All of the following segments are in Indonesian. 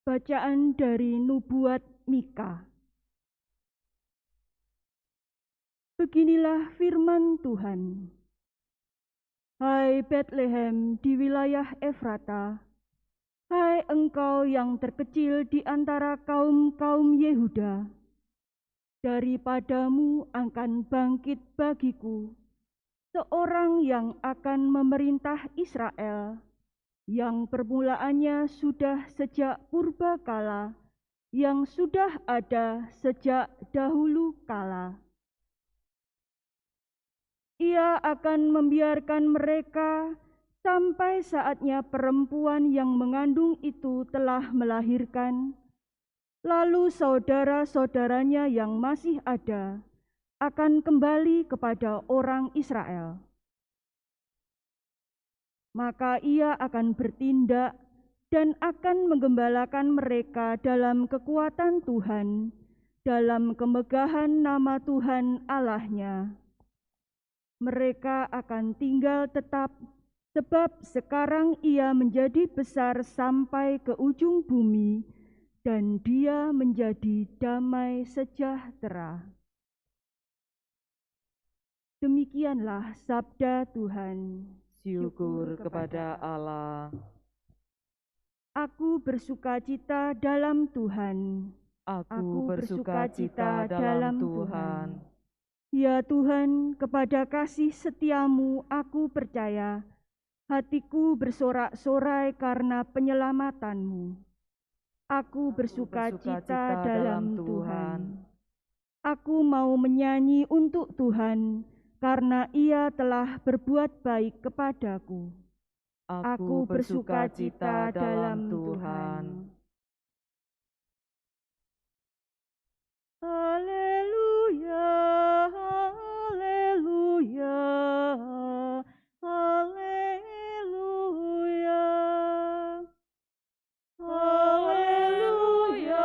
Bacaan dari Nubuat Mika. Beginilah firman Tuhan. Hai Bethlehem di wilayah Efrata, hai engkau yang terkecil di antara kaum-kaum Yehuda, daripadamu akan bangkit bagiku seorang yang akan memerintah Israel, yang permulaannya sudah sejak purbakala, yang sudah ada sejak dahulu kala. Ia akan membiarkan mereka sampai saatnya perempuan yang mengandung itu telah melahirkan, lalu saudara-saudaranya yang masih ada akan kembali kepada orang Israel. Maka ia akan bertindak dan akan menggembalakan mereka dalam kekuatan Tuhan, dalam kemegahan nama Tuhan Allahnya. Mereka akan tinggal tetap, sebab sekarang ia menjadi besar sampai ke ujung bumi, dan dia menjadi damai sejahtera. Demikianlah sabda Tuhan. Syukur kepada Allah. Aku bersukacita dalam Tuhan. Aku bersukacita dalam Tuhan. Ya Tuhan, kepada kasih setiamu aku percaya. Hatiku bersorak-sorai karena penyelamatanmu. Aku bersukacita dalam Tuhan. Aku mau menyanyi untuk Tuhan, karena Ia telah berbuat baik kepadaku. Aku bersukacita dalam Tuhan. Haleluya, haleluya, haleluya. Haleluya,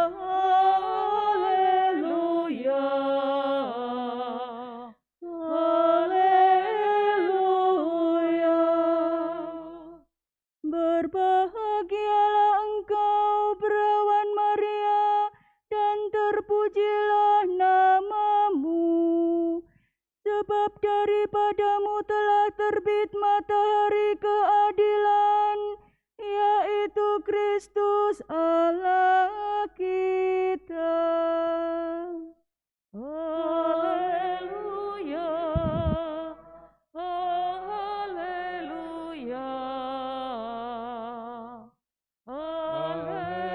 haleluya, haleluya. Berbahagialah engkau perawan Maria, dan terpujilah namamu, sebab daripadamu telah terbit matahari keadilan, yaitu Kristus Allah kita. Haleluya, haleluya, haleluya.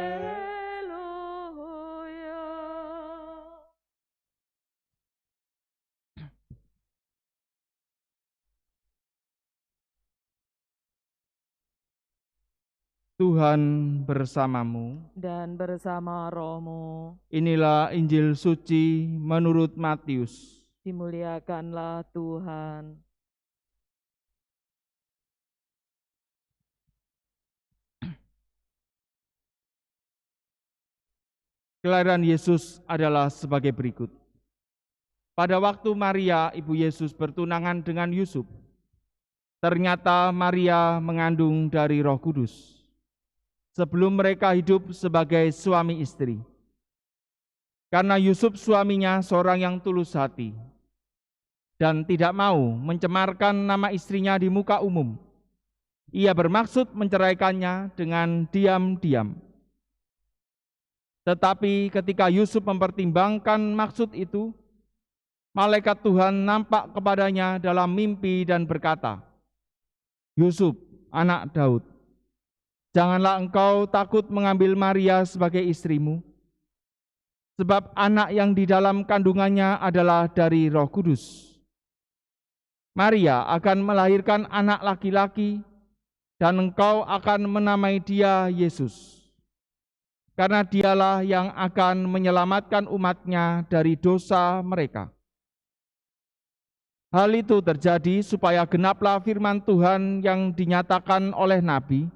Tuhan bersamamu. Dan bersama rohmu, Inilah Injil suci menurut Matius. dimuliakanlah Tuhan. Kelahiran Yesus adalah sebagai berikut. Pada waktu Maria, ibu Yesus bertunangan dengan Yusuf, ternyata Maria mengandung dari Roh Kudus. Sebelum mereka hidup sebagai suami istri. Karena Yusuf suaminya seorang yang tulus hati dan tidak mau mencemarkan nama istrinya di muka umum, ia bermaksud menceraikannya dengan diam-diam. Tetapi ketika Yusuf mempertimbangkan maksud itu, malaikat Tuhan nampak kepadanya dalam mimpi dan berkata, "Yusuf, anak Daud, janganlah engkau takut mengambil Maria sebagai istrimu, sebab anak yang di dalam kandungannya adalah dari Roh Kudus. Maria akan melahirkan anak laki-laki, dan engkau akan menamai dia Yesus, karena dialah yang akan menyelamatkan umatnya dari dosa mereka." Hal itu terjadi supaya genaplah firman Tuhan yang dinyatakan oleh Nabi,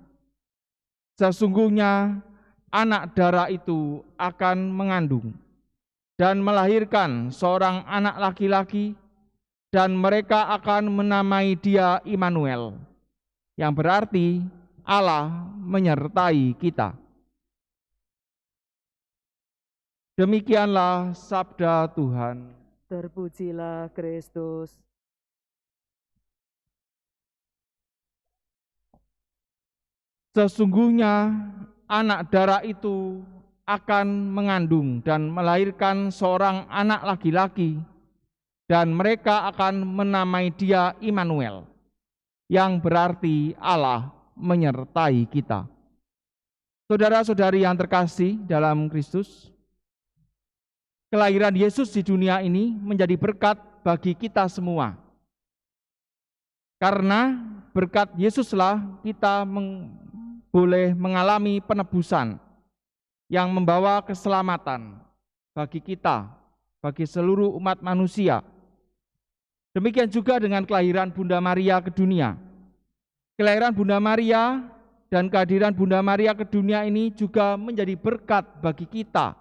"Sesungguhnya anak darah itu akan mengandung dan melahirkan seorang anak laki-laki, dan mereka akan menamai dia Immanuel," yang berarti Allah menyertai kita. Demikianlah sabda Tuhan. Terpujilah Kristus. Sesungguhnya anak darah itu akan mengandung dan melahirkan seorang anak laki-laki, dan mereka akan menamai dia Immanuel, yang berarti Allah menyertai kita. Saudara-saudari yang terkasih dalam Kristus, kelahiran Yesus di dunia ini menjadi berkat bagi kita semua. Karena berkat Yesuslah kita boleh mengalami penebusan yang membawa keselamatan bagi kita, bagi seluruh umat manusia. Demikian juga dengan kelahiran Bunda Maria ke dunia. Kelahiran Bunda Maria dan kehadiran Bunda Maria ke dunia ini juga menjadi berkat bagi kita.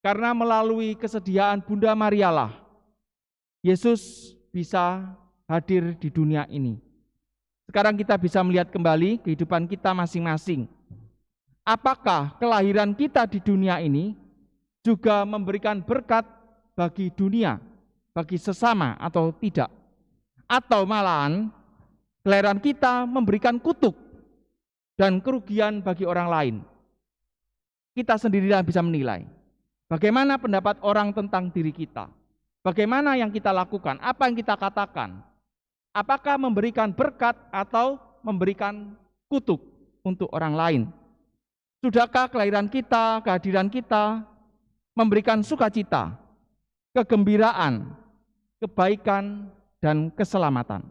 Karena melalui kesediaan Bunda Marialah, Yesus bisa hadir di dunia ini. Sekarang kita bisa melihat kembali kehidupan kita masing-masing. Apakah kelahiran kita di dunia ini juga memberikan berkat bagi dunia, bagi sesama atau tidak? Atau malahan kelahiran kita memberikan kutuk dan kerugian bagi orang lain? Kita sendirilah bisa menilai. Bagaimana pendapat orang tentang diri kita? Bagaimana yang kita lakukan? Apa yang kita katakan? Apakah memberikan berkat atau memberikan kutuk untuk orang lain? Sudahkah kelahiran kita, kehadiran kita memberikan sukacita, kegembiraan, kebaikan, dan keselamatan?